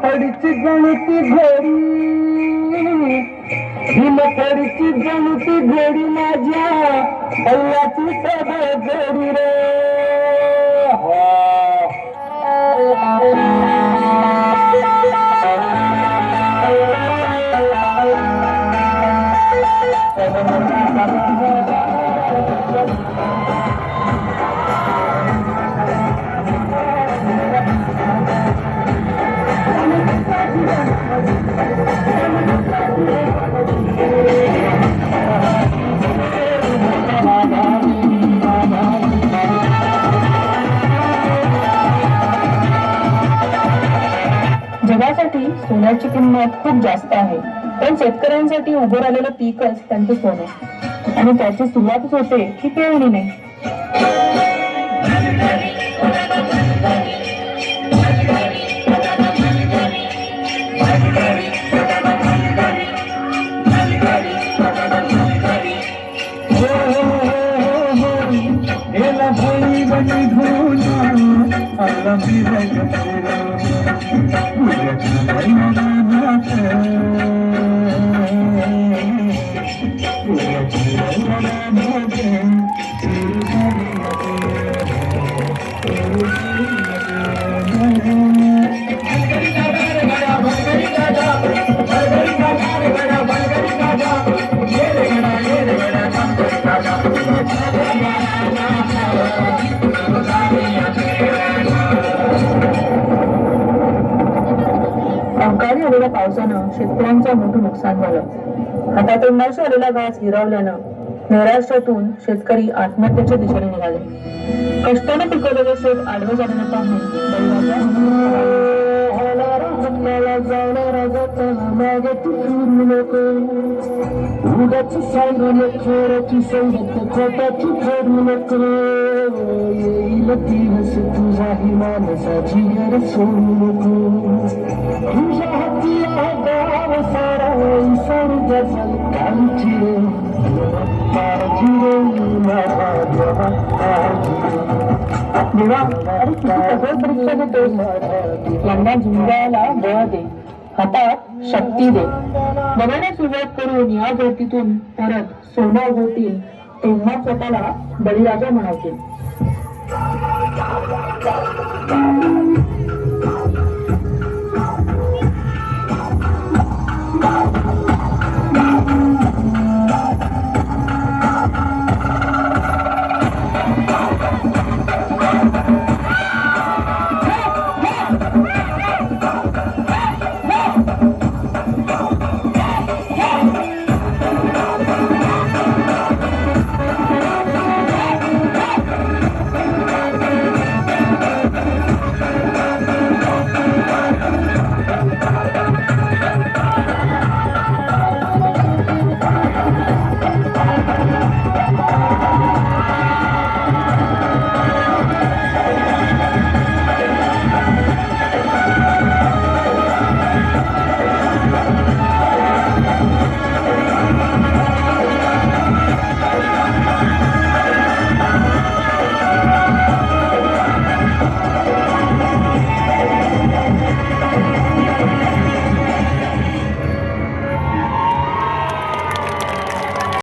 कडीची गणती घोडी कडीची गणती घोडी माझ्या अल्लाची सगळं जोडी रे जगासाठी सोन्याची किंमत खूप जास्त आहे, पण शेतकऱ्यांसाठी उभं राहिलेलं पीकच त्यांचं सोनं आणि त्याची सुरुवातच होते ही पेरणीने. अवकाळी आलेल्या पावसानं शेतकऱ्यांचं मोठं नुकसान झालं. हातातोंडाशी आलेला घास हिरावल्यानं नैराश्यातून शेतकरी आत्महत्येच्या दिशेने निघाले. कष्टाने पिकवलेलं शेत आडवं झाल्यानं पाहून यंदा जिंकायला बळ दे, हातात शक्ती दे. नव्याने सुरुवात करून या धरतीतून परत सोनं उगवतील तेव्हा स्वतःला बळीराजा म्हणायचे.